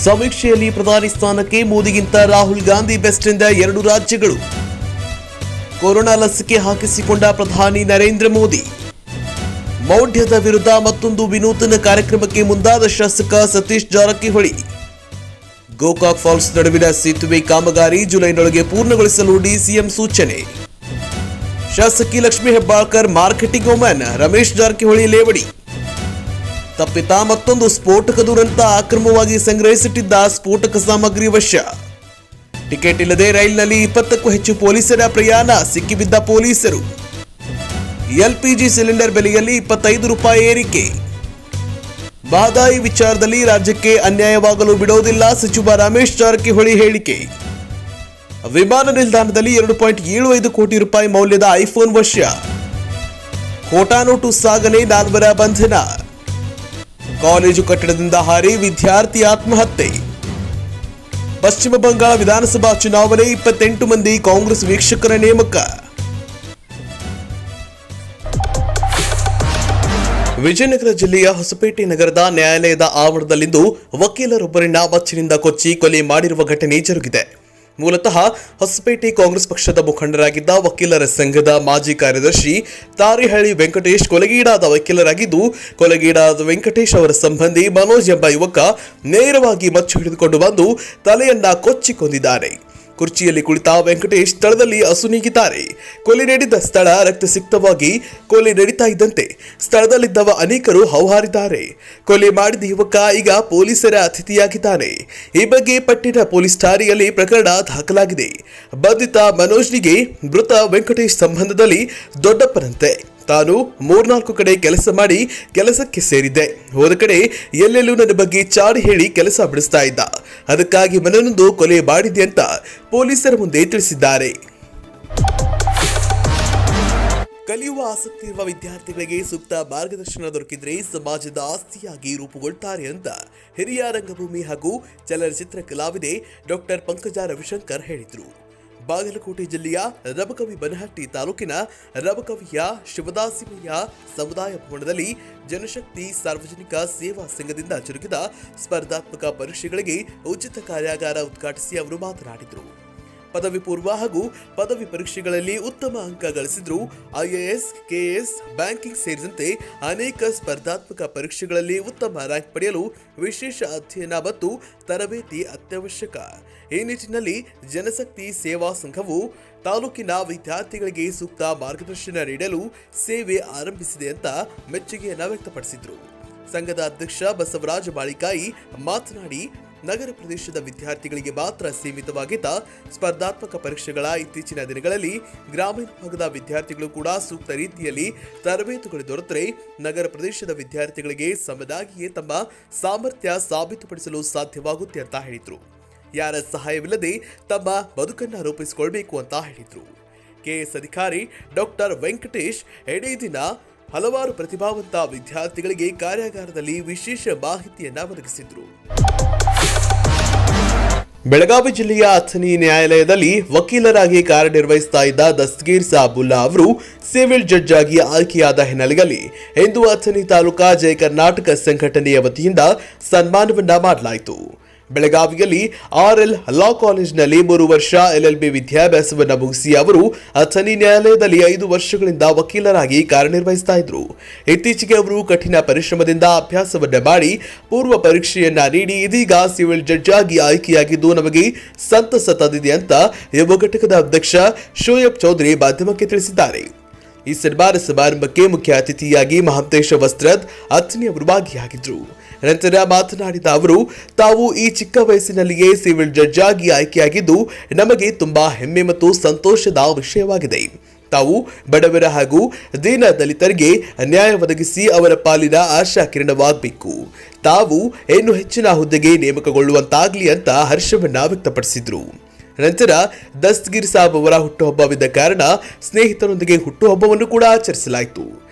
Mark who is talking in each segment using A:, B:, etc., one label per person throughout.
A: ಸಮೀಕ್ಷೆಯಲ್ಲಿ ಪ್ರಧಾನಿ ಸ್ಥಾನಕ್ಕೆ ಮೋದಿಗಿಂತ ರಾಹುಲ್ ಗಾಂಧಿ ಬೆಸ್ಟ್ ಎಂದ 2 ರಾಜ್ಯಗಳು. ಕೊರೋನಾ ಲಸಿಕೆ ಹಾಕಿಸಿಕೊಂಡ ಪ್ರಧಾನಿ ನರೇಂದ್ರ ಮೋದಿ. ಮೌಢ್ಯದ ವಿರುದ್ಧ ಮತ್ತೊಂದು ವಿನೂತನ ಕಾರ್ಯಕ್ರಮಕ್ಕೆ ಮುಂದಾದ ಶಾಸಕ ಸತೀಶ್ ಜಾರಕಿಹೊಳಿ. ಗೋಕಾಕ್ ಫಾಲ್ಸ್ ನಡುವಿನ ಸೇತುವೆ ಕಾಮಗಾರಿ ಜುಲೈನೊಳಗೆ ಪೂರ್ಣಗೊಳಿಸಲು ಡಿಸಿಎಂ ಸೂಚನೆ. ಶಾಸಕಿ ಲಕ್ಷ್ಮೀ ಹೆಬ್ಬಾಳ್ಕರ್ ಮಾರ್ಕೆಟಿಂಗ್ ವುಮನ್. ರಮೇಶ್ ಜಾರಕಿಹೊಳಿ ಲೇವಡಿ. ತಪ್ಪಿತ ಮತ್ತೊಂದು ಸ್ಫೋಟಕ ದುರಂತ. ಅಕ್ರಮವಾಗಿ ಸಂಗ್ರಹಿಸಿಟ್ಟಿದ್ದ ಸ್ಫೋಟಕ ಸಾಮಗ್ರಿ ವಶ. ಟಿಕೆಟ್ ಇಲ್ಲದೆ ರೈಲಿನಲ್ಲಿ 20ಕ್ಕೂ ಹೆಚ್ಚು ಪೊಲೀಸರ ಪ್ರಯಾಣ. ಸಿಕ್ಕಿಬಿದ್ದ ಪೊಲೀಸರು. ಎಲ್ಪಿಜಿ ಸಿಲಿಂಡರ್ ಬೆಲೆಯಲ್ಲಿ 25 ರೂಪಾಯಿ ಏರಿಕೆ. ಮಹದಾಯಿ ವಿಚಾರದಲ್ಲಿ ರಾಜ್ಯಕ್ಕೆ ಅನ್ಯಾಯವಾಗಲು ಬಿಡೋದಿಲ್ಲ. ಸಚಿವ ರಮೇಶ್ ಜಾರಕಿಹೊಳಿ ಹೇಳಿಕೆ. ವಿಮಾನ ನಿಲ್ದಾಣದಲ್ಲಿ 2.75 ಕೋಟಿ ರೂಪಾಯಿ ಮೌಲ್ಯದ ಐಫೋನ್ ವಶ. ಖೋಟಾ ನೋಟು ಸಾಗಣೆ 4 ಬಂಧನ. ಕಾಲೇಜು ಕಟ್ಟಡದಿಂದ ಹಾರಿ ವಿದ್ಯಾರ್ಥಿ ಆತ್ಮಹತ್ಯೆ. ಪಶ್ಚಿಮ ಬಂಗಾಳ ವಿಧಾನಸಭಾ ಚುನಾವಣೆ 28 ಮಂದಿ ಕಾಂಗ್ರೆಸ್ ವೀಕ್ಷಕರ ನೇಮಕ. ವಿಜಯನಗರ ಜಿಲ್ಲೆಯ ಹೊಸಪೇಟೆ ನಗರದ ನ್ಯಾಯಾಲಯದ ಆವರಣದಲ್ಲಿಂದು ವಕೀಲರೊಬ್ಬರನ್ನ ಮಚ್ಚಿನಿಂದ ಕೊಚ್ಚಿ ಕೊಲೆ ಮಾಡಿರುವ ಘಟನೆ ಜರುಗಿದೆ. ಮೂಲತಃ ಹೊಸಪೇಟೆ ಕಾಂಗ್ರೆಸ್ ಪಕ್ಷದ ಮುಖಂಡರಾಗಿದ್ದ ವಕೀಲರ ಸಂಘದ ಮಾಜಿ ಕಾರ್ಯದರ್ಶಿ ತಾರಿಹಳ್ಳಿ ವೆಂಕಟೇಶ್ ಕೊಲೆಗೀಡಾದ ವಕೀಲರಾಗಿದ್ದು, ಕೊಲೆಗೀಡಾದ ವೆಂಕಟೇಶ್ ಅವರ ಸಂಬಂಧಿ ಮನೋಜ್ ಎಂಬ ಯುವಕ ನೇರವಾಗಿ ಮಚ್ಚು ಹಿಡಿದುಕೊಂಡು ಬಂದು ತಲೆಯನ್ನ ಕೊಚ್ಚಿ ಕೊಂದಿದ್ದಾರೆ. ಕುರ್ಚಿಯಲ್ಲಿ ಕುಳಿತ ವೆಂಕಟೇಶ್ ಸ್ಥಳದಲ್ಲಿ ಅಸುನೀಗಿದ್ದಾರೆ. ಕೊಲೆ ನಡೆದ ಸ್ಥಳ ರಕ್ತಸಿಕ್ತವಾಗಿ ಕೊಲೆ ನಡೀತಾ ಇದ್ದಂತೆ ಸ್ಥಳದಲ್ಲಿದ್ದವ ಅನೇಕರು ಹೌಹಾರಿದ್ದಾರೆ. ಕೊಲೆ ಮಾಡಿದ ಯುವಕ ಈಗ ಪೊಲೀಸರ ಅತಿಥಿಯಾಗಿದ್ದಾನೆ. ಈ ಬಗ್ಗೆ ಪಟ್ಟಣ ಪೊಲೀಸ್ ಠಾಣೆಯಲ್ಲಿ ಪ್ರಕರಣ ದಾಖಲಾಗಿದೆ. ಬಂಧಿತ ಮನೋಜ್ನಿಗೆ ಮೃತ ವೆಂಕಟೇಶ್ ಸಂಬಂಧದಲ್ಲಿ ದೊಡ್ಡಪ್ಪನಂತೆ. ತಾನು 3-4 ಕಡೆ ಕೆಲಸ ಮಾಡಿ ಕೆಲಸಕ್ಕೆ ಸೇರಿದ್ದೆ. ಹೋದ ಕಡೆ ಎಲ್ಲೆಲ್ಲೂ ನನ್ನ ಬಗ್ಗೆ ಚಾಡಿ ಹೇಳಿ ಕೆಲಸ ಬಿಡಿಸ್ತಾ ಇದ್ದ. ಅದಕ್ಕಾಗಿ ಮನನೊಂದು ಕೊಲೆ ಮಾಡಿದೆ ಅಂತ ಪೊಲೀಸರ ಮುಂದೆ ತಿಳಿಸಿದ್ದಾರೆ. ಕಲಿಯುವ ಆಸಕ್ತಿ ಇರುವ ವಿದ್ಯಾರ್ಥಿಗಳಿಗೆ ಸೂಕ್ತ ಮಾರ್ಗದರ್ಶನ ದೊರಕಿದ್ರೆ ಸಮಾಜದ ಆಸ್ತಿಯಾಗಿ ರೂಪುಗೊಳ್ತಾರೆ ಅಂತ ಹಿರಿಯ ರಂಗಭೂಮಿ ಹಾಗೂ ಚಲನಚಿತ್ರ ಕಲಾವಿದೆ ಡಾಕ್ಟರ್ ಪಂಕಜ ರವಿಶಂಕರ್ ಹೇಳಿದರು. ಬಾಗಲಕೋಟೆ ಜಿಲ್ಲೆಯ ರಬಕವಿ ಬನಹಟ್ಟಿ ತಾಲೂಕಿನ ರಬಕವಿಯ ಶಿವದಾಸಿಮಯ್ಯ ಸಮುದಾಯ ಭವನದಲ್ಲಿ ಜನಶಕ್ತಿ ಸಾರ್ವಜನಿಕ ಸೇವಾ ಸಂಘದಿಂದ ಜರುಗಿದ ಸ್ಪರ್ಧಾತ್ಮಕ ಪರೀಕ್ಷೆಗಳಿಗೆ ಉಚಿತ ಕಾರ್ಯಾಗಾರ ಉದ್ಘಾಟಿಸಿ ಅವರು ಮಾತನಾಡಿದರು. ಪದವಿ ಪೂರ್ವ ಹಾಗೂ ಪದವಿ ಪರೀಕ್ಷೆಗಳಲ್ಲಿ ಉತ್ತಮ ಅಂಕ ಗಳಿಸಿದ್ರು. ಐಎಎಸ್, ಕೆಎಎಸ್, ಬ್ಯಾಂಕಿಂಗ್ ಸೇರಿದಂತೆ ಅನೇಕ ಸ್ಪರ್ಧಾತ್ಮಕ ಪರೀಕ್ಷೆಗಳಲ್ಲಿ ಉತ್ತಮ ರ್ಯಾಂಕ್ ಪಡೆಯಲು ವಿಶೇಷ ಅಧ್ಯಯನ ಮತ್ತು ತರಬೇತಿ ಅತ್ಯವಶ್ಯಕ. ಈ ನಿಟ್ಟಿನಲ್ಲಿ ಜನಶಕ್ತಿ ಸೇವಾ ಸಂಘವು ತಾಲೂಕಿನ ವಿದ್ಯಾರ್ಥಿಗಳಿಗೆ ಸೂಕ್ತ ಮಾರ್ಗದರ್ಶನ ನೀಡಲು ಸೇವೆ ಆರಂಭಿಸಿದೆ ಅಂತ ಮೆಚ್ಚುಗೆಯನ್ನು ವ್ಯಕ್ತಪಡಿಸಿದರು. ಸಂಘದ ಅಧ್ಯಕ್ಷ ಬಸವರಾಜ ಬಾಳಿಕಾಯಿ ಮಾತನಾಡಿ, ನಗರ ಪ್ರದೇಶದ ವಿದ್ಯಾರ್ಥಿಗಳಿಗೆ ಮಾತ್ರ ಸೀಮಿತವಾಗಿದ್ದ ಸ್ಪರ್ಧಾತ್ಮಕ ಪರೀಕ್ಷೆಗಳ ಇತ್ತೀಚಿನ ದಿನಗಳಲ್ಲಿ ಗ್ರಾಮೀಣ ಭಾಗದ ವಿದ್ಯಾರ್ಥಿಗಳು ಕೂಡ ಸೂಕ್ತ ರೀತಿಯಲ್ಲಿ ತರಬೇತುಗಳು ದೊರೆತರೆ ನಗರ ಪ್ರದೇಶದ ವಿದ್ಯಾರ್ಥಿಗಳಿಗೆ ಸಮನಾಗಿಯೇ ತಮ್ಮ ಸಾಮರ್ಥ್ಯ ಸಾಬೀತುಪಡಿಸಲು ಸಾಧ್ಯವಾಗುತ್ತೆ ಅಂತ ಹೇಳಿದರು. ಯಾರ ಸಹಾಯವಿಲ್ಲದೆ ತಮ್ಮ ಬದುಕನ್ನು ರೂಪಿಸಿಕೊಳ್ಬೇಕು ಅಂತ ಹೇಳಿದರು. ಕೆಎಸ್ ಅಧಿಕಾರಿ ಡಾಕ್ಟರ್ ವೆಂಕಟೇಶ್ ಇಡೀ ದಿನ ಹಲವಾರು ಪ್ರತಿಭಾವಂತ ವಿದ್ಯಾರ್ಥಿಗಳಿಗೆ ಕಾರ್ಯಾಗಾರದಲ್ಲಿ ವಿಶೇಷ ಮಾಹಿತಿಯನ್ನ ಒದಗಿಸಿದ್ರು. ಬೆಳಗಾವಿ ಜಿಲ್ಲೆಯ ಅಥಣಿ ನ್ಯಾಯಾಲಯದಲ್ಲಿ ವಕೀಲರಾಗಿ ಕಾರ್ಯನಿರ್ವಹಿಸ್ತಾ ಇದ್ದ ದಸ್ತಗೀರ್ ಸಾಬುಲ್ಲಾ ಅವರು ಸಿವಿಲ್ ಜಡ್ಜ್ ಆಗಿ ಆಯ್ಕೆಯಾದ ಹಿನ್ನೆಲೆಯಲ್ಲಿ ಇಂದು ಅಥಣಿ ತಾಲೂಕಾ ಜಯ ಕರ್ನಾಟಕ ಸಂಘಟನೆಯ ವತಿಯಿಂದ ಸನ್ಮಾನವನ್ನ ಮಾಡಲಾಯಿತು. ಬೆಳಗಾವಿಯಲ್ಲಿ ಆರ್ಎಲ್ ಲಾ ಕಾಲೇಜಿನಲ್ಲಿ 3 ವರ್ಷ ಎಲ್ಎಲ್ಬಿ ವಿದ್ಯಾಭ್ಯಾಸವನ್ನು ಮುಗಿಸಿ ಅವರು ಅಥಣಿ ನ್ಯಾಯಾಲಯದಲ್ಲಿ 5 ವರ್ಷಗಳಿಂದ ವಕೀಲರಾಗಿ ಕಾರ್ಯನಿರ್ವಹಿಸ್ತಾ ಇದ್ರು. ಇತ್ತೀಚೆಗೆ ಅವರು ಕಠಿಣ ಪರಿಶ್ರಮದಿಂದ ಅಭ್ಯಾಸವನ್ನ ಮಾಡಿ ಪೂರ್ವ ಪರೀಕ್ಷೆಯನ್ನ ನೀಡಿ ಇದೀಗ ಸಿವಿಲ್ ಜಡ್ಜ್ ಆಗಿ ಆಯ್ಕೆಯಾಗಿದ್ದು ನಮಗೆ ಸಂತಸ ತಂದಿದೆ ಅಂತ ಯುವ ಘಟಕದ ಅಧ್ಯಕ್ಷ ಶೋಯಬ್ ಚೌಧರಿ ಮಾಧ್ಯಮಕ್ಕೆ ತಿಳಿಸಿದ್ದಾರೆ. ಈ ಸನ್ಮಾನ ಸಮಾರಂಭಕ್ಕೆ ಮುಖ್ಯ ಅತಿಥಿಯಾಗಿ ಮಹಾಂತೇಶ ವಸ್ತ್ರದ್ ಅಥಣಿ ಅವರು ಭಾಗಿಯಾಗಿದ್ರು. ನಂತರ ಮಾತನಾಡಿದ ಅವರು, ತಾವು ಈ ಚಿಕ್ಕ ವಯಸ್ಸಿನಲ್ಲಿಯೇ ಸಿವಿಲ್ ಜಡ್ಜ್ ಆಗಿ ಆಯ್ಕೆಯಾಗಿದ್ದು ನಮಗೆ ತುಂಬಾ ಹೆಮ್ಮೆ ಮತ್ತು ಸಂತೋಷದ ವಿಷಯವಾಗಿದೆ. ತಾವು ಬಡವರ ಹಾಗೂ ದೀನ ದಲಿತರಿಗೆ ನ್ಯಾಯ ಒದಗಿಸಿ ಅವರ ಪಾಲಿನ ಆಶಾ ಕಿರಣವಾಗಬೇಕು. ತಾವು ಇನ್ನೂ ಹೆಚ್ಚಿನ ಹುದ್ದೆಗೆ ನೇಮಕಗೊಳ್ಳುವಂತಾಗಲಿ ಅಂತ ಹರ್ಷವನ್ನ ವ್ಯಕ್ತಪಡಿಸಿದ್ರು. ನಂತರ ದಸ್ತಗೀರ್ ಸಾಬ್ ಅವರ ಹುಟ್ಟುಹಬ್ಬವಿದ್ದ ಕಾರಣ ಸ್ನೇಹಿತರೊಂದಿಗೆ ಹುಟ್ಟುಹಬ್ಬವನ್ನು ಕೂಡ ಆಚರಿಸಲಾಯಿತು.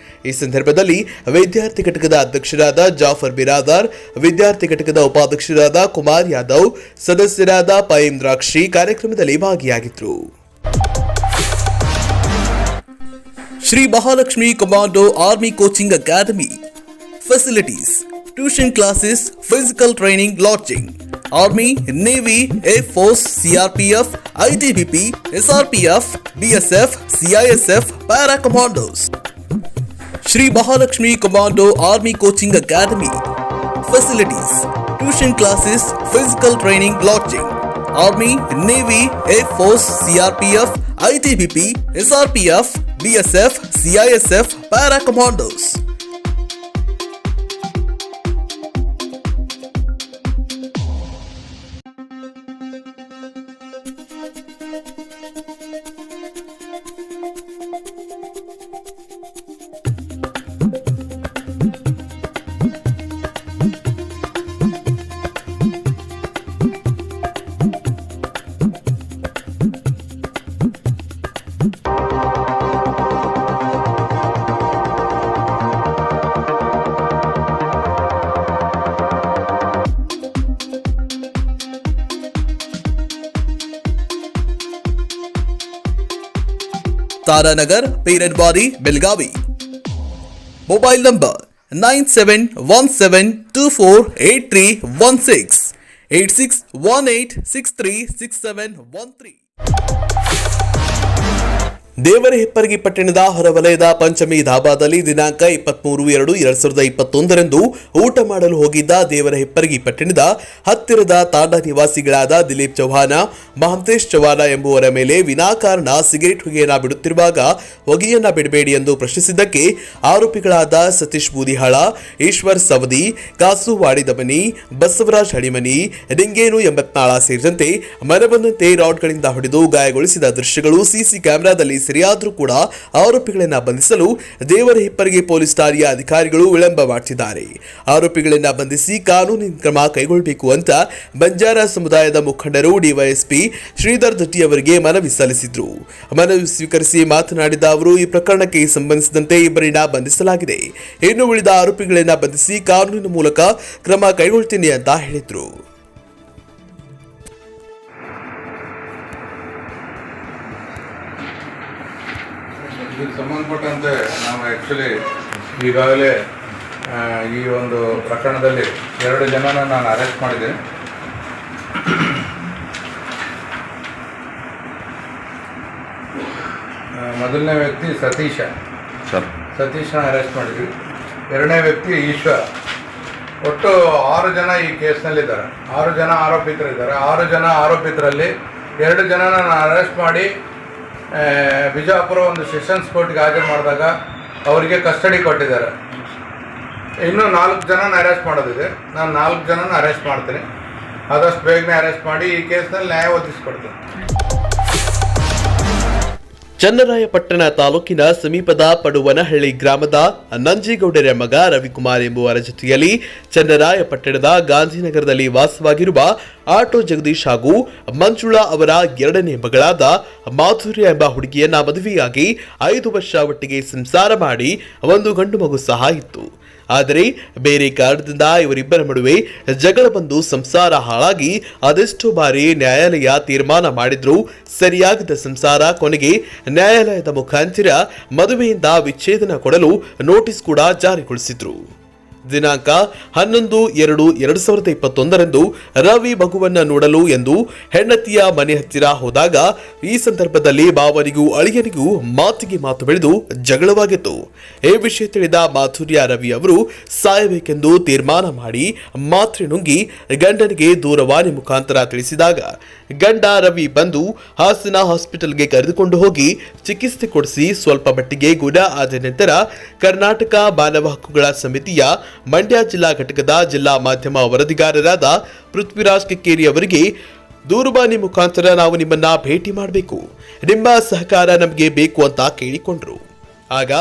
A: ಈ ಸಂದರ್ಭದಲ್ಲಿ ವಿದ್ಯಾರ್ಥಿ ಘಟಕದ ಅಧ್ಯಕ್ಷರಾದ ಜಾಫರ್ ಬಿರಾದಾರ್, ವಿದ್ಯಾರ್ಥಿ ಘಟಕದ ಉಪಾಧ್ಯಕ್ಷರಾದ ಕುಮಾರ್ ಯಾದವ್, ಸದಸ್ಯರಾದ ಪೈಂದ್ರಾಕ್ಷಿ ಕಾರ್ಯಕ್ರಮದಲ್ಲಿ ಭಾಗಿಯಾಗಿದ್ದರು. Shri Mahalakshmi commando army coaching academy. Facilities: tuition classes, physical training, lodging, army, navy, air force, CRPF, ITBP, SRPF, BSF, CISF, para commandos. Shri Mahalakshmi commando army coaching academy. Facilities: tuition classes, physical training, lodging. Army, navy, air force, CRPF, ITBP, SRPF, BSF, CISF, para commandos. Taranagar, Peeranwadi, Belagavi. Mobile number 9717248316, 8618636713. ದೇವರ ಹೆಪ್ಪರಗಿ ಪಟ್ಟಣದ ಹೊರವಲಯದ ಪಂಚಮಿ ಧಾಬಾದಲ್ಲಿ ದಿನಾಂಕ 23/2/2021 ಊಟ ಮಾಡಲು ಹೋಗಿದ್ದ ದೇವರ ಹೆಪ್ಪರಗಿ ಪಟ್ಟಣದ ಹತ್ತಿರದ ತಾಂಡಾ ನಿವಾಸಿಗಳಾದ ದಿಲೀಪ್ ಚೌಹಾಣ, ಮಹಂತೇಶ್ ಚೌಹಾಣ ಎಂಬುವರ ಮೇಲೆ ವಿನಾಕಾರಣ ಸಿಗರೆಟ್ ಹೊಗೆಯನ್ನ ಬಿಡುತ್ತಿರುವಾಗ ಹೊಗೆಯನ್ನ ಬಿಡಬೇಡಿ ಎಂದು ಪ್ರಶ್ನಿಸಿದ್ದಕ್ಕೆ ಆರೋಪಿಗಳಾದ ಸತೀಶ್ ಬೂದಿಹಾಳ, ಈಶ್ವರ್ ಸವದಿ, ಕಾಸು ವಾಡಿದಮನಿ, ಬಸವರಾಜ್ ಹಳಿಮನಿ, ರಿಂಗೇನು 84 ಸೇರಿದಂತೆ ಮನಬಂದಂತೆ ರಾಡ್ಗಳಿಂದ ಹೊಡೆದು ಗಾಯಗೊಳಿಸಿದ ದೃಶ್ಯಗಳು ಸಿಸಿ ಕ್ಯಾಮೆರಾದಲ್ಲಿ ಸರಿಯಾದರೂ ಕೂಡ ಆರೋಪಿಗಳನ್ನ ಬಂಧಿಸಲು ದೇವರ ಹಿಪ್ಪರಗಿ ಪೊಲೀಸ್ ಠಾಣೆಯ ಅಧಿಕಾರಿಗಳು ವಿಳಂಬ ಮಾಡುತ್ತಿದ್ದಾರೆ. ಆರೋಪಿಗಳನ್ನ ಬಂಧಿಸಿ ಕಾನೂನಿನ ಕ್ರಮ ಕೈಗೊಳ್ಳಬೇಕು ಅಂತ ಬಂಜಾರ ಸಮುದಾಯದ ಮುಖಂಡರು ಡಿವೈಎಸ್ಪಿ ಶ್ರೀಧರ್ ದತ್ತಿ ಅವರಿಗೆ ಮನವಿ ಸಲ್ಲಿಸಿದ್ರು. ಮನವಿ ಸ್ವೀಕರಿಸಿ ಮಾತನಾಡಿದ ಅವರು, ಈ ಪ್ರಕರಣಕ್ಕೆ ಸಂಬಂಧಿಸಿದಂತೆ ಇಬ್ಬರನ್ನ ಬಂಧಿಸಲಾಗಿದೆ. ಇನ್ನು ಉಳಿದ ಆರೋಪಿಗಳನ್ನ ಬಂಧಿಸಿ ಕಾನೂನಿನ ಮೂಲಕ ಕ್ರಮ ಕೈಗೊಳ್ತೀನಿ ಅಂತ ಹೇಳಿದ್ರು.
B: ಇದಕ್ಕೆ ಸಂಬಂಧಪಟ್ಟಂತೆ ನಾವು ಆ್ಯಕ್ಚುಲಿ ಈಗಾಗಲೇ ಈ ಒಂದು ಪ್ರಕರಣದಲ್ಲಿ 2 ಜನನ ನಾನು ಅರೆಸ್ಟ್ ಮಾಡಿದ್ದೀನಿ. ಮೊದಲನೇ ವ್ಯಕ್ತಿ ಸತೀಶನ ಅರೆಸ್ಟ್ ಮಾಡಿದ್ವಿ. 2ನೇ ವ್ಯಕ್ತಿ ಈಶ್ವರ್. ಒಟ್ಟು 6 ಜನ ಈ ಕೇಸ್ನಲ್ಲಿದ್ದಾರೆ. 6 ಜನ ಆರೋಪಿತರಿದ್ದಾರೆ. 6 ಜನ ಆರೋಪಿತರಲ್ಲಿ 2 ಜನನ ನಾನು ಅರೆಸ್ಟ್ ಮಾಡಿ ಬಿಜಾಪುರ ಒಂದು ಸೆಷನ್ಸ್ ಕೋರ್ಟ್ಗೆ ಹಾಜರು ಮಾಡಿದಾಗ ಅವರಿಗೆ ಕಸ್ಟಡಿ ಕೊಟ್ಟಿದ್ದಾರೆ. ಇನ್ನೂ 4 ಜನನ ಅರೆಸ್ಟ್ ಮಾಡೋದಿದೆ. ನಾನು 4 ಜನನ ಅರೆಸ್ಟ್ ಮಾಡ್ತೀನಿ. ಆದಷ್ಟು ಬೇಗನೆ ಅರೆಸ್ಟ್ ಮಾಡಿ ಈ ಕೇಸ್ನಲ್ಲಿ ನ್ಯಾಯ ಒದಗಿಸ್ಕೊಡ್ತೀನಿ.
A: ಚನ್ನರಾಯಪಟ್ಟಣ ತಾಲೂಕಿನ ಸಮೀಪದ ಪಡುವನಹಳ್ಳಿ ಗ್ರಾಮದ ನಂಜೇಗೌಡರ ಮಗ ರವಿಕುಮಾರ್ ಎಂಬುವರ ಜೊತೆಯಲ್ಲಿ ಚನ್ನರಾಯಪಟ್ಟಣದ ಗಾಂಧಿನಗರದಲ್ಲಿ ವಾಸವಾಗಿರುವ ಆಟೋ ಜಗದೀಶ್ ಹಾಗೂ ಮಂಜುಳಾ ಅವರ 2ನೇ ಮಗಳಾದ ಮಾಧುರ್ಯ ಎಂಬ ಹುಡುಗಿಯನ್ನ ಮದುವೆಯಾಗಿ 5 ವರ್ಷ ಒಟ್ಟಿಗೆ ಸಂಸಾರ ಮಾಡಿ ಒಂದು ಗಂಡು ಮಗು ಸಹ ಇತ್ತು. ಆದರೆ ಬೇರೆ ಕಾರಣದಿಂದ ಇವರಿಬ್ಬರ ನಡುವೆ ಜಗಳ ಬಂದು ಸಂಸಾರ ಹಾಳಾಗಿ ಅದೆಷ್ಟೋ ಬಾರಿ ನ್ಯಾಯಾಲಯ ತೀರ್ಮಾನ ಮಾಡಿದ್ರು ಸರಿಯಾಗದ ಸಂಸಾರ ಕೊನೆಗೆ ನ್ಯಾಯಾಲಯದ ಮುಖಾಂತರ ಮದುವೆಯಿಂದ ವಿಚ್ಛೇದನ ಕೊಡಲು ನೋಟಿಸ್ ಕೂಡ ಜಾರಿಗೊಳಿಸಿದ್ರು. ದಿನಾಂಕ 11/2/2021 ರವಿ ಮಗುವನ್ನ ನೋಡಲು ಎಂದು ಹೆಂಡತಿಯ ಮನೆ ಹತ್ತಿರ ಹೋದಾಗ ಈ ಸಂದರ್ಭದಲ್ಲಿ ಭಾವನಿಗೂ ಅಳಿಯನಿಗೂ ಮಾತಿಗೆ ಮಾತು ಬೆಳೆದು ಜಗಳವಾಗಿತ್ತು. ಈ ವಿಷಯ ತಿಳಿದ ಮಾಧುರ್ಯ ರವಿ ಅವರು ಸಾಯಬೇಕೆಂದು ತೀರ್ಮಾನ ಮಾಡಿ ಮಾತ್ರೆ ನುಂಗಿ ಗಂಡನಿಗೆ ದೂರವಾಣಿ ಮುಖಾಂತರ ತಿಳಿಸಿದಾಗ ಗಂಡ ರವಿ ಬಂದು ಹಾಸನ ಹಾಸ್ಪಿಟಲ್ಗೆ ಕರೆದುಕೊಂಡು ಹೋಗಿ ಚಿಕಿತ್ಸೆ ಕೊಡಿಸಿ ಸ್ವಲ್ಪ ಮಟ್ಟಿಗೆ ಗುಣ ಆದ ನಂತರ ಕರ್ನಾಟಕ ಮಾನವ ಹಕ್ಕುಗಳ ಸಮಿತಿಯ ಮಂಡ್ಯ ಜಿಲ್ಲಾ ಘಟಕದ ಜಿಲ್ಲಾ ಮಾಧ್ಯಮ ವರದಿಗಾರರಾದ ಪೃಥ್ವಿರಾಜ್ ಕಿಕ್ಕೇರಿ ಅವರಿಗೆ ದೂರವಾಣಿ ಮುಖಾಂತರ ನಾವು ನಿಮ್ಮನ್ನ ಭೇಟಿ ಮಾಡಬೇಕು, ನಿಮ್ಮ ಸಹಕಾರ ನಮಗೆ ಬೇಕು ಅಂತ ಕೇಳಿಕೊಂಡ್ರು. ಆಗ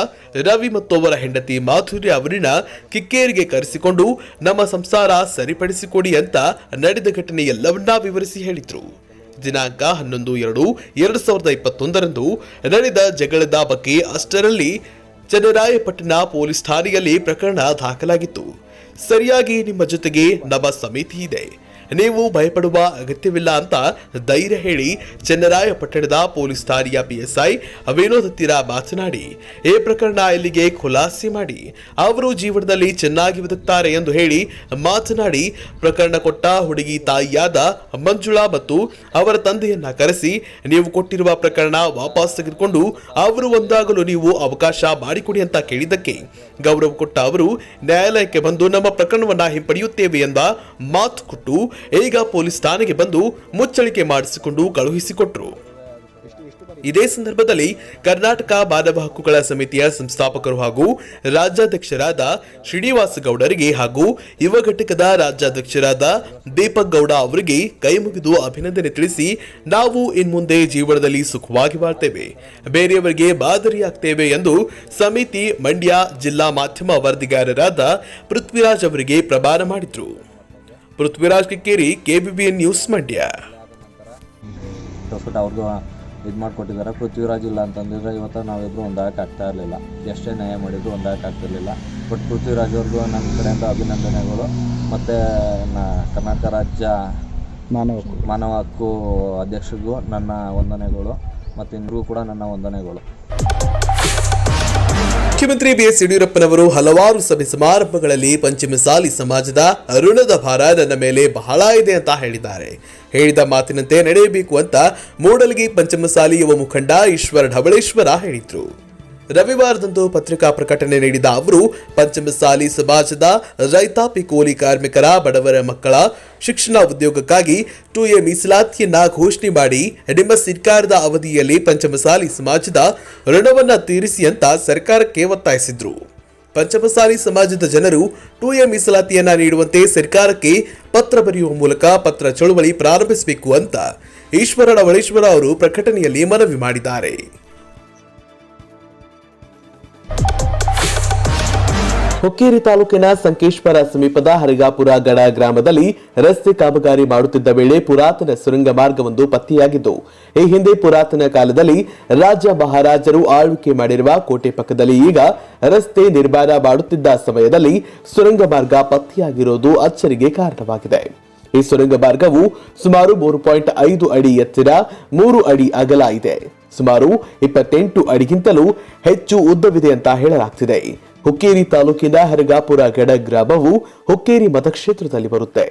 A: ರವಿ ಮತ್ತು ಅವರ ಹೆಂಡತಿ ಮಾಧುರ್ಯ ಅವರನ್ನ ಕಿಕ್ಕೇರಿಗೆ ಕರೆಸಿಕೊಂಡು ನಮ್ಮ ಸಂಸಾರ ಸರಿಪಡಿಸಿಕೊಡಿ ಅಂತ ನಡೆದ ಘಟನೆ ಎಲ್ಲವನ್ನ ವಿವರಿಸಿ ಹೇಳಿದ್ರು. ದಿನಾಂಕ 11/2/2021 ನಡೆದ ಜಗಳದ ಬಗ್ಗೆ ಅಷ್ಟರಲ್ಲಿ ಚನ್ನರಾಯಪಟ್ಟಣ ಪೊಲೀಸ್ ಠಾಣೆಯಲ್ಲಿ ಪ್ರಕರಣ ದಾಖಲಾಗಿತ್ತು. ಸರಿಯಾಗಿ ನಿಮ್ಮ ಜೊತೆಗೆ ನಮ್ಮ ಸಮಿತಿ ಇದೆ, ನೀವು ಭಯಪಡುವ ಅಗತ್ಯವಿಲ್ಲ ಅಂತ ಧೈರ್ಯ ಹೇಳಿ ಚನ್ನರಾಯಪಟ್ಟಣದ ಪೊಲೀಸ್ ಠಾಣೆಯ ಪಿಎಸ್ಐ ವಿನೋದ್ ಹತ್ತಿರ ಮಾತನಾಡಿ ಈ ಪ್ರಕರಣ ಇಲ್ಲಿಗೆ ಖುಲಾಸೆ ಮಾಡಿ ಅವರು ಜೀವನದಲ್ಲಿ ಚೆನ್ನಾಗಿ ಬದುಕ್ತಾರೆ ಎಂದು ಹೇಳಿ ಮಾತನಾಡಿ ಪ್ರಕರಣ ಕೊಟ್ಟ ಹುಡುಗಿ ತಾಯಿಯಾದ ಮಂಜುಳಾ ಮತ್ತು ಅವರ ತಂದೆಯನ್ನ ಕರೆಸಿ ನೀವು ಕೊಟ್ಟಿರುವ ಪ್ರಕರಣ ವಾಪಸ್ ತೆಗೆದುಕೊಂಡು ಅವರು ಒಂದಾಗಲು ನೀವು ಅವಕಾಶ ಮಾಡಿಕೊಡಿ ಅಂತ ಕೇಳಿದ್ದಕ್ಕೆ ಗೌರವ ಕೊಟ್ಟ ಅವರು ನ್ಯಾಯಾಲಯಕ್ಕೆ ಬಂದು ನಮ್ಮ ಪ್ರಕರಣವನ್ನ ಹಿಂಪಡೆಯುತ್ತೇವೆ ಎಂದ ಮಾತು ಕೊಟ್ಟು ಈಗ ಪೊಲೀಸ್ ಠಾಣೆಗೆ ಬಂದು ಮುಚ್ಚಳಿಕೆ ಮಾಡಿಸಿಕೊಂಡು ಕಳುಹಿಸಿಕೊಟ್ರು. ಇದೇ ಸಂದರ್ಭದಲ್ಲಿ ಕರ್ನಾಟಕ ಮಾನವ ಹಕ್ಕುಗಳ ಸಮಿತಿಯ ಸಂಸ್ಥಾಪಕರು ಹಾಗೂ ರಾಜ್ಯಾಧ್ಯಕ್ಷರಾದ ಶ್ರೀನಿವಾಸ ಗೌಡರಿಗೆ ಹಾಗೂ ಯುವ ಘಟಕದ ರಾಜ್ಯಾಧ್ಯಕ್ಷರಾದ ದೀಪಕ್ ಗೌಡ ಅವರಿಗೆ ಕೈ ಮುಗಿದು ಅಭಿನಂದನೆ ತಿಳಿಸಿ ನಾವು ಇನ್ಮುಂದೆ ಜೀವನದಲ್ಲಿ ಸುಖವಾಗಿ ಬಾಳ್ತೇವೆ, ಬೇರೆಯವರಿಗೆ ಮಾದರಿಯಾಗ್ತೇವೆ ಎಂದು ಸಮಿತಿ ಮಂಡ್ಯ ಜಿಲ್ಲಾ ಮಾಧ್ಯಮ ವರದಿಗಾರರಾದ ಪೃಥ್ವಿರಾಜ್ ಅವರಿಗೆ ಪ್ರಮಾಣ ಮಾಡಿದ್ರು. ಪೃಥ್ವಿರಾಜ್ ಕಿಕ್ಕೇರಿ, ಕೆಬಿಬಿಎನ್ ನ್ಯೂಸ್, ಮಂಡ್ಯ.
C: ಇದು ಮಾಡಿಕೊಟ್ಟಿದ್ದಾರೆ. ಪೃಥ್ವಿರಾಜ್ ಇಲ್ಲ ಅಂತಂದಿದ್ರೆ ಇವತ್ತು ನಾವಿಬ್ಬರು ಒಂದಾಗಕ್ಕೆ ಆಗ್ತಾ ಇರಲಿಲ್ಲ, ಎಷ್ಟೇ ನ್ಯಾಯ ಮಾಡಿದ್ರು ಒಂದಾಗಕ್ಕೆ ಆಗ್ತಿರಲಿಲ್ಲ. ಬಟ್ ಪೃಥ್ವಿರಾಜ್ ಅವ್ರಿಗೂ ನನ್ನ ಕಡೆಯಿಂದ ಅಭಿನಂದನೆಗಳು, ಮತ್ತು ಕರ್ನಾಟಕ ರಾಜ್ಯ ಮಾನವ ಹಕ್ಕು ಅಧ್ಯಕ್ಷರಿಗೂ ನನ್ನ ವಂದನೆಗಳು, ಮತ್ತು ಇನ್ನರಿಗೂ ಕೂಡ ನನ್ನ ವಂದನೆಗಳು.
A: ಮುಖ್ಯಮಂತ್ರಿ ಬಿಎಸ್ ಯಡಿಯೂರಪ್ಪನವರು ಹಲವಾರು ಸಭೆ ಸಮಾರಂಭಗಳಲ್ಲಿ ಪಂಚಮಸಾಲಿ ಸಮಾಜದ ಋಣದ ಭಾರ ನನ್ನ ಮೇಲೆ ಬಹಳ ಇದೆ ಅಂತ ಹೇಳಿದ್ದಾರೆ. ಹೇಳಿದ ಮಾತಿನಂತೆ ನಡೆಯಬೇಕು ಅಂತ ಮೂಡಲಗಿ ಪಂಚಮಸಾಲಿ ಯುವ ಮುಖಂಡ ಈಶ್ವರ ಢವಳೇಶ್ವರ ಹೇಳಿದ್ರು. ರವಿವಾರದಂದು ಪತ್ರಿಕಾ ಪ್ರಕಟಣೆ ನೀಡಿದ ಅವರು ಪಂಚಮಸಾಲಿ ಸಮಾಜದ ರೈತಾಪಿ ಕೂಲಿ ಕಾರ್ಮಿಕರ ಬಡವರ ಮಕ್ಕಳ ಶಿಕ್ಷಣ ಉದ್ಯೋಗಕ್ಕಾಗಿ 2A ಮೀಸಲಾತಿಯನ್ನ ಘೋಷಣೆ ಮಾಡಿ ನಿಮ್ಮ ಸರ್ಕಾರದ ಅವಧಿಯಲ್ಲಿ ಪಂಚಮಸಾಲಿ ಸಮಾಜದ ಋಣವನ್ನ ತೀರಿಸಿ ಅಂತ ಸರ್ಕಾರಕ್ಕೆ ಒತ್ತಾಯಿಸಿದ್ರು. ಪಂಚಮಸಾಲಿ ಸಮಾಜದ ಜನರು 2A ಮೀಸಲಾತಿಯನ್ನ ನೀಡುವಂತೆ ಸರ್ಕಾರಕ್ಕೆ ಪತ್ರ ಬರೆಯುವ ಮೂಲಕ ಪತ್ರ ಚಳುವಳಿ ಪ್ರಾರಂಭಿಸಬೇಕು ಅಂತ ಈಶ್ವರ ಢವಳೇಶ್ವರ ಅವರು ಪ್ರಕಟಣೆಯಲ್ಲಿ ಮನವಿ ಮಾಡಿದ್ದಾರೆ. ಹುಕ್ಕೇರಿ ತಾಲೂಕಿನ ಸಂಕೇಶ್ವರ ಸಮೀಪದ ಹರಿಗಾಪುರ ಗಡ ಗ್ರಾಮದಲ್ಲಿ ರಸ್ತೆ ಕಾಮಗಾರಿ ಮಾಡುತ್ತಿದ್ದ ವೇಳೆ ಪುರಾತನ ಸುರಂಗ ಮಾರ್ಗವೊಂದು ಪತ್ತೆಯಾಗಿದ್ದು, ಈ ಹಿಂದೆ ಪುರಾತನ ಕಾಲದಲ್ಲಿ ರಾಜ ಮಹಾರಾಜರು ಆಳ್ವಿಕೆ ಮಾಡಿರುವ ಕೋಟೆ ಪಕ್ಕದಲ್ಲಿ ಈಗ ರಸ್ತೆ ನಿರ್ಮಾಣ ಮಾಡುತ್ತಿದ್ದ ಸಮಯದಲ್ಲಿ ಸುರಂಗ ಮಾರ್ಗ ಪತ್ತೆಯಾಗಿರುವುದು ಅಚ್ಚರಿಗೆ ಕಾರಣವಾಗಿದೆ. ಈ ಸುರಂಗ ಮಾರ್ಗವು ಸುಮಾರು 3.5 ಅಡಿ ಎತ್ತರ, 3 ಅಡಿ ಅಗಲ ಇದೆ. ಸುಮಾರು 28 ಅಡಿಗಿಂತಲೂ ಹೆಚ್ಚು ಉದ್ದವಿದೆ ಅಂತ ಹೇಳಲಾಗ್ತಿದೆ. ಹುಕ್ಕೇರಿ ತಾಲೂಕಿನ ಹರಿಗಾಪುರ ಗಡ ಗ್ರಾಮವು ಹುಕ್ಕೇರಿ ಮತಕ್ಷೇತ್ರದಲ್ಲಿ ಬರುತ್ತೆ.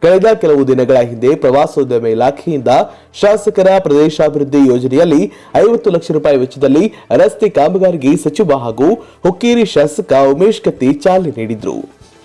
A: ಕಳೆದ ಕೆಲವು ದಿನಗಳ ಹಿಂದೆ ಪ್ರವಾಸೋದ್ಯಮ ಇಲಾಖೆಯಿಂದ ಶಾಸಕರ ಪ್ರದೇಶಾಭಿವೃದ್ಧಿ ಯೋಜನೆಯಲ್ಲಿ 50 ಲಕ್ಷ ರೂಪಾಯಿ ವೆಚ್ಚದಲ್ಲಿ ರಸ್ತೆ ಕಾಮಗಾರಿಗೆ ಸಚಿವ ಹಾಗೂ ಹುಕ್ಕೇರಿ ಶಾಸಕ ಉಮೇಶ್ ಕತ್ತಿ ಚಾಲನೆ ನೀಡಿದ್ರು.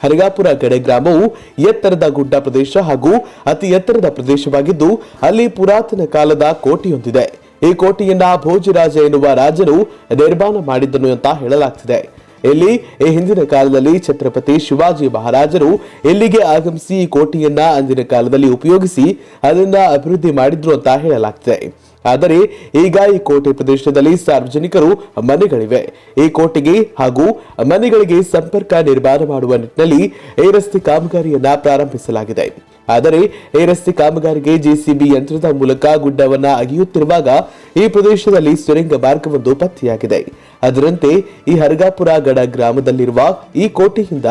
A: ಹರಿಗಾಪುರ ಗಡ ಗ್ರಾಮವು ಎತ್ತರದ ಗುಡ್ಡ ಪ್ರದೇಶ ಹಾಗೂ ಅತಿ ಎತ್ತರದ ಪ್ರದೇಶವಾಗಿದ್ದು, ಅಲ್ಲಿ ಪುರಾತನ ಕಾಲದ ಕೋಟೆಯೊಂದಿದೆ. ಈ ಕೋಟೆಯನ್ನ ಭೋಜರಾಜ ಎನ್ನುವ ರಾಜರು ನಿರ್ಮಾಣ ಮಾಡಿದ್ದನು ಅಂತ ಹೇಳಲಾಗ್ತಿದೆ. ಇಲ್ಲಿ ಈ ಹಿಂದಿನ ಕಾಲದಲ್ಲಿ ಛತ್ರಪತಿ ಶಿವಾಜಿ ಮಹಾರಾಜರು ಇಲ್ಲಿಗೆ ಆಗಮಿಸಿ ಈ ಕೋಟೆಯನ್ನ ಅಂದಿನ ಕಾಲದಲ್ಲಿ ಉಪಯೋಗಿಸಿ ಅದನ್ನ ಅಭಿವೃದ್ಧಿ ಮಾಡಿದ್ರು ಅಂತ ಹೇಳಲಾಗ್ತಿದೆ. ಆದರೆ ಈಗ ಈ ಕೋಟೆ ಪ್ರದೇಶದಲ್ಲಿ ಸಾರ್ವಜನಿಕರು ಮನೆಗಳಿವೆ. ಈ ಕೋಟೆಗೆ ಹಾಗೂ ಮನೆಗಳಿಗೆ ಸಂಪರ್ಕ ನಿರ್ಮಾಣ ಮಾಡುವ ನಿಟ್ಟಿನಲ್ಲಿ ಈ ರಸ್ತೆ ಕಾಮಗಾರಿಯನ್ನ ಪ್ರಾರಂಭಿಸಲಾಗಿದೆ. ಆದರೆ ಈ ರಸ್ತೆ ಕಾಮಗಾರಿಗೆ ಜೆಸಿಬಿ ಯಂತ್ರದ ಮೂಲಕ ಗುಡ್ಡವನ್ನ ಅಗೆಯುತ್ತಿರುವಾಗ ಈ ಪ್ರದೇಶದಲ್ಲಿ ಸುರಂಗ ಮಾರ್ಗವೊಂದು ಪತ್ತೆಯಾಗಿದೆ. ಅದರಂತೆ ಈ ಹರಿಗಾಪುರ ಗಡ ಗ್ರಾಮದಲ್ಲಿರುವ ಈ ಕೋಟೆಯಿಂದ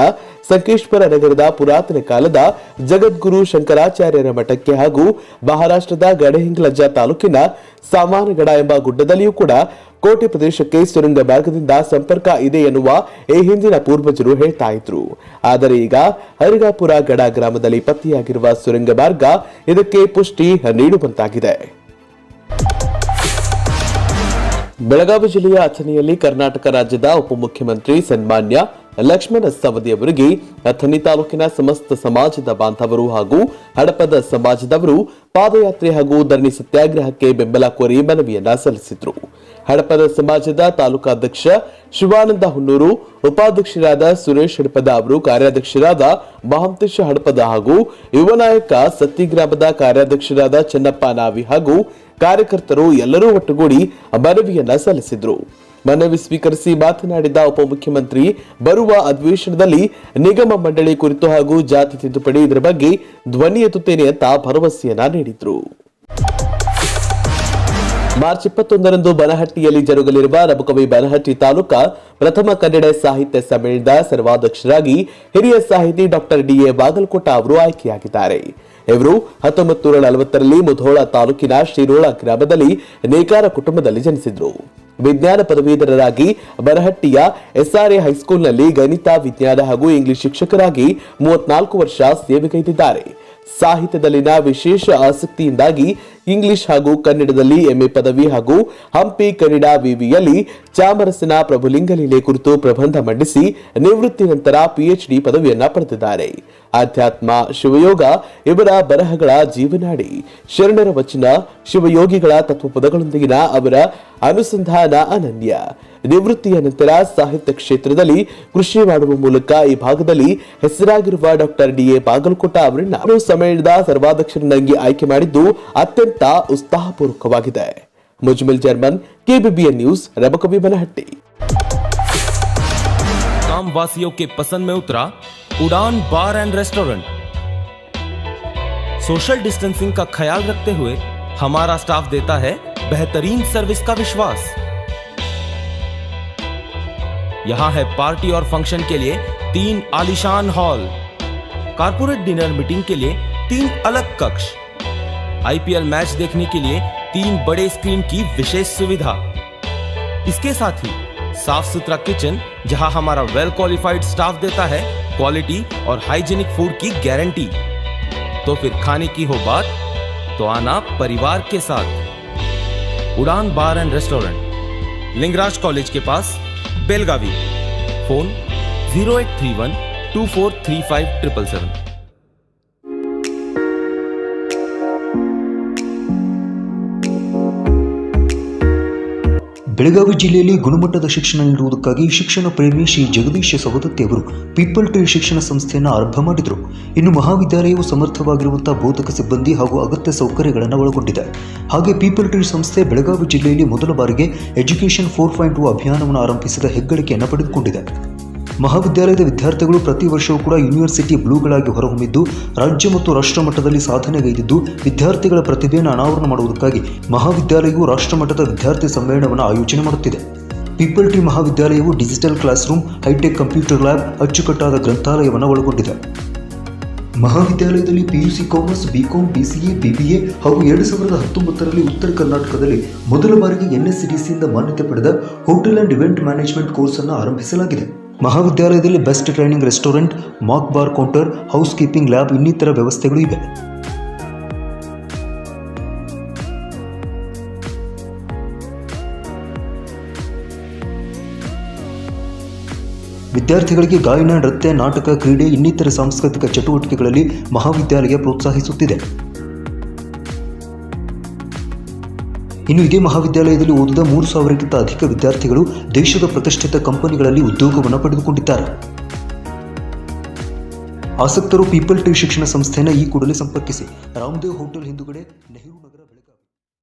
A: ಸಂಕೇಶ್ವರ ನಗರದ ಪುರಾತನ ಕಾಲದ ಜಗದ್ಗುರು ಶಂಕರಾಚಾರ್ಯರ ಮಠಕ್ಕೆ ಹಾಗೂ ಮಹಾರಾಷ್ಟ್ರದ ಗಡಹಿಂಗ್ಲಜ ತಾಲೂಕಿನ ಸಾಮಾನಗಡ ಎಂಬ ಗುಡ್ಡದಲ್ಲಿಯೂ ಕೂಡ ಕೋಟೆ ಪ್ರದೇಶಕ್ಕೆ ಸುರಂಗ ಮಾರ್ಗದಿಂದ ಸಂಪರ್ಕ ಇದೆ ಎನ್ನುವ ಈ ಹಿಂದಿನ ಪೂರ್ವಜರು ಹೇಳ್ತಾ ಇದ್ರು. ಆದರೆ ಈಗ ಹರಿಗಾಪುರ ಗಡ ಗ್ರಾಮದಲ್ಲಿ ಪತ್ತೆಯಾಗಿರುವ ಸುರಂಗ ಮಾರ್ಗ ಇದಕ್ಕೆ ಪುಷ್ಟಿ ನೀಡುವಂತಾಗಿದೆ. ಬೆಳಗಾವಿ ಜಿಲ್ಲೆಯ ಅಥಣಿಯಲ್ಲಿ ಕರ್ನಾಟಕ ರಾಜ್ಯದ ಉಪಮುಖ್ಯಮಂತ್ರಿ ಸನ್ಮಾನ್ಯ ಲಕ್ಷ್ಮಣ ಸವದಿ ಅವರಿಗೆ ಅಥಣಿ ತಾಲೂಕಿನ ಸಮಸ್ತ ಸಮಾಜದ ಬಾಂಧವರು ಹಾಗೂ ಹಡಪದ ಸಮಾಜದವರು ಪಾದಯಾತ್ರೆ ಹಾಗೂ ಧರಣಿ ಸತ್ಯಾಗ್ರಹಕ್ಕೆ ಬೆಂಬಲ ಕೋರಿ ಮನವಿಯನ್ನ ಸಲ್ಲಿಸಿದ್ರು. ಹಡಪದ ಸಮಾಜದ ತಾಲೂಕಾಧ್ಯಕ್ಷ ಶಿವಾನಂದ ಹುನ್ನೂರು, ಉಪಾಧ್ಯಕ್ಷರಾದ ಸುರೇಶ್ ಹಡಪದ ಅವರು, ಕಾರ್ಯಾಧ್ಯಕ್ಷರಾದ ಮಹಾಂತೇಶ ಹಡಪದ ಹಾಗೂ ಯುವ ನಾಯಕ ಸತ್ತಿಗ್ರಾಮದ ಕಾರ್ಯಾಧ್ಯಕ್ಷರಾದ ಚೆನ್ನಪ್ಪ ನಾವಿ ಹಾಗೂ ಕಾರ್ಯಕರ್ತರು ಎಲ್ಲರೂ ಒಟ್ಟುಗೂಡಿ ಮನವಿಯನ್ನ ಸಲ್ಲಿಸಿದ್ರು. ಮನವಿ ಸ್ವೀಕರಿಸಿ ಮಾತನಾಡಿದ ಉಪಮುಖ್ಯಮಂತ್ರಿ ಬರುವ ಅಧಿವೇಶನದಲ್ಲಿ ನಿಗಮ ಮಂಡಳಿ ಕುರಿತು ಹಾಗೂ ಜಾತಿ ತಿದ್ದುಪಡಿ ಇದರ ಬಗ್ಗೆ ಧ್ವನಿ ಎತ್ತುತ್ತೇನೆ ಅಂತ ಭರವಸೆಯನ್ನ ನೀಡಿದ್ರು. ಮಾರ್ಚ್ 21ರಂದು ಬನಹಟ್ಟಿಯಲ್ಲಿ ಜರುಗಲಿರುವ ರಬಕವಿ ಬನಹಟ್ಟಿ ತಾಲೂಕಾ ಪ್ರಥಮ ಕನ್ನಡ ಸಾಹಿತ್ಯ ಸಮ್ಮೇಳನದ ಸರ್ವಾಧ್ಯಕ್ಷರಾಗಿ ಹಿರಿಯ ಸಾಹಿತಿ ಡಾಕ್ಟರ್ ಡಿ.ಎ. ಬಾಗಲಕೋಟ ಅವರು ಆಯ್ಕೆಯಾಗಿದ್ದಾರೆ. ಇವರು 1940ರಲ್ಲಿ ಮುಧೋಳ ತಾಲೂಕಿನ ಶಿರೋಳ ಗ್ರಾಮದಲ್ಲಿ ನೇಕಾರ ಕುಟುಂಬದಲ್ಲಿ ಜನಿಸಿದ್ರು. ವಿಜ್ಞಾನ ಪದವೀಧರರಾಗಿ ಬರಹಟ್ಟಿಯ SRA ಹೈಸ್ಕೂಲ್ನಲ್ಲಿ ಗಣಿತ, ವಿಜ್ಞಾನ ಹಾಗೂ ಇಂಗ್ಲಿಷ್ ಶಿಕ್ಷಕರಾಗಿ 34 ವರ್ಷ ಸೇವೆಗೈದಿದ್ದಾರೆ. ಸಾಹಿತ್ಯದಲ್ಲಿನ ವಿಶೇಷ ಆಸಕ್ತಿಯಿಂದಾಗಿ ಇಂಗ್ಲಿಷ್ ಹಾಗೂ ಕನ್ನಡದಲ್ಲಿ MA ಪದವಿ ಹಾಗೂ ಹಂಪಿ ಕನ್ನಡ ವಿವಿಯಲ್ಲಿ ಚಾಮರಸನ ಪ್ರಭುಲಿಂಗಲೀಲೆ ಕುರಿತು ಪ್ರಬಂಧ ಮಂಡಿಸಿ ನಿವೃತ್ತಿ ನಂತರ PhD ಪದವಿಯನ್ನ ಪಡೆದಿದ್ದಾರೆ. ಆಧ್ಯಾತ್ಮ, ಶಿವಯೋಗ ಇವರ ಬರಹಗಳ ಜೀವನಾಡಿ. ಶರಣರ ವಚನ, ಶಿವಯೋಗಿಗಳ ತತ್ವಪದಗಳೊಂದಿಗಿನ ಅವರ ಅನುಸಂಧಾನ ಅನನ್ಯ. ನಿವೃತ್ತಿಯ ನಂತರ ಸಾಹಿತ್ಯ ಕ್ಷೇತ್ರದಲ್ಲಿ ಕೃಷಿ ಮಾಡುವ ಮೂಲಕ ಈ ಭಾಗದಲ್ಲಿ ಹೆಸರಾಗಿರುವ ಡಾಕ್ಟರ್ DA ಬಾಗಲಕೋಟ ಅವರನ್ನು ಸಮ್ಮೇಳನದ ಸರ್ವಾಧ್ಯಕ್ಷರನ್ನಾಗಿ ಆಯ್ಕೆ ಮಾಡಿದ್ದು ಅತ್ಯಂತ ಉತ್ಸಾಹಪೂರ್ವಕವಾಗಿದೆ. ಮುಜ್ಮಿಲ್ ಜರ್ಮನ್, KBBN न्यूज, रबकवी बनहट्टी।
D: गांव वासियों के पसंद में उतरा उड़ान बार एंड रेस्टोरेंट। सोशल डिस्टेंसिंग का ख्याल रखते हुए हमारा स्टाफ देता है बेहतरीन सर्विस का विश्वास। यहां है पार्टी और फंक्शन के लिए 3 आलीशान हॉल, कारपोरेट डिनर मीटिंग के लिए 3 अलग कक्ष, IPL मैच देखने के लिए 3 बड़े स्क्रीन की विशेष सुविधा। इसके साथ ही साफ सुथरा किचन जहां हमारा वेल क्वालिफाइड स्टाफ देता है क्वालिटी और हाइजीनिक फूड की गारंटी। तो फिर खाने की हो बात तो आना परिवार के साथ। उड़ान बार एंड रेस्टोरेंट, लिंगराज कॉलेज के पास, बेलगावी। फोन 0831 2435 777।
E: ಬೆಳಗಾವಿ ಜಿಲ್ಲೆಯಲ್ಲಿ ಗುಣಮಟ್ಟದ ಶಿಕ್ಷಣ ನೀಡುವುದಕ್ಕಾಗಿ ಶಿಕ್ಷಣ ಪ್ರೇಮಿ ಶ್ರೀ ಜಗದೀಶ್ ಸವದತ್ತಿ ಅವರು ಪೀಪಲ್ ಟ್ರೀ ಶಿಕ್ಷಣ ಸಂಸ್ಥೆಯನ್ನು ಆರಂಭ ಮಾಡಿದರು. ಇನ್ನು ಮಹಾವಿದ್ಯಾಲಯವು ಸಮರ್ಥವಾಗಿರುವಂತಹ ಬೋಧಕ ಸಿಬ್ಬಂದಿ ಹಾಗೂ ಅಗತ್ಯ ಸೌಕರ್ಯಗಳನ್ನು ಒಳಗೊಂಡಿದೆ. ಹಾಗೆ ಪೀಪಲ್ ಟ್ರೀ ಸಂಸ್ಥೆ ಬೆಳಗಾವಿ ಜಿಲ್ಲೆಯಲ್ಲಿ ಮೊದಲ ಬಾರಿಗೆ ಎಜುಕೇಷನ್ 4.0 ಅಭಿಯಾನವನ್ನು ಆರಂಭಿಸಿದ ಹೆಗ್ಗಳಿಕೆಯನ್ನು ಪಡೆದುಕೊಂಡಿದೆ. ಮಹಾವಿದ್ಯಾಲಯದ ವಿದ್ಯಾರ್ಥಿಗಳು ಪ್ರತಿ ವರ್ಷವೂ ಕೂಡ ಯೂನಿವರ್ಸಿಟಿ ಬ್ಲೂಗಳಾಗಿ ಹೊರಹೊಮ್ಮಿದ್ದು ರಾಜ್ಯ ಮತ್ತು ರಾಷ್ಟ್ರ ಮಟ್ಟದಲ್ಲಿ ಸಾಧನೆಗೈದಿದ್ದು ವಿದ್ಯಾರ್ಥಿಗಳ ಪ್ರತಿಭೆಯನ್ನು ಅನಾವರಣ ಮಾಡುವುದಕ್ಕಾಗಿ ಮಹಾವಿದ್ಯಾಲಯವು ರಾಷ್ಟ್ರಮಟ್ಟದ ವಿದ್ಯಾರ್ಥಿ ಸಮ್ಮೇಳನವನ್ನು ಆಯೋಜನೆ ಮಾಡುತ್ತಿದೆ. ಪೀಪಲ್ ಟ್ರೀ ಮಹಾವಿದ್ಯಾಲಯವು digital classroom, hi tech computer lab, ಅಚ್ಚುಕಟ್ಟಾದ ಗ್ರಂಥಾಲಯವನ್ನು ಒಳಗೊಂಡಿದೆ. ಮಹಾವಿದ್ಯಾಲಯದಲ್ಲಿ PUC commerce, BCom, BCA, BBA ಹಾಗೂ 2019ರಲ್ಲಿ ಉತ್ತರ ಕರ್ನಾಟಕದಲ್ಲಿ ಮೊದಲ ಬಾರಿಗೆ NSCDCಯಿಂದ ಮಾನ್ಯತೆ ಪಡೆದ hotel and event management course ಅನ್ನು ಆರಂಭಿಸಲಾಗಿದೆ. ಮಹಾವಿದ್ಯಾಲಯದಲ್ಲಿ best training restaurant, mock bar counter, housekeeping lab ಇನ್ನಿತರ ವ್ಯವಸ್ಥೆಗಳು ಇವೆ. ವಿದ್ಯಾರ್ಥಿಗಳಿಗೆ ಗಾಯನ, ನೃತ್ಯ, ನಾಟಕ, ಕ್ರೀಡೆ ಇನ್ನಿತರ ಸಾಂಸ್ಕೃತಿಕ ಚಟುವಟಿಕೆಗಳಲ್ಲಿ ಮಹಾವಿದ್ಯಾಲಯ ಪ್ರೋತ್ಸಾಹಿಸುತ್ತಿದೆ. ಇನ್ನು ಇದೇ ಮಹಾವಿದ್ಯಾಲಯದಲ್ಲಿ ಓದಿದ 3,000ಕ್ಕಿಂತ ಅಧಿಕ ವಿದ್ಯಾರ್ಥಿಗಳು ದೇಶದ ಪ್ರತಿಷ್ಠಿತ ಕಂಪನಿಗಳಲ್ಲಿ ಉದ್ಯೋಗವನ್ನು ಪಡೆದುಕೊಂಡಿದ್ದಾರೆ. ಆಸಕ್ತರು ಪೀಪಲ್ ಟ್ರೀ ಶಿಕ್ಷಣ ಸಂಸ್ಥೆಯನ್ನು ಈ ಕೂಡಲೇ ಸಂಪರ್ಕಿಸಿ. ರಾಮದೇವ್ ಹೋಟೆಲ್ ಹಿಂದುಗಡೆ, ನೆಹರು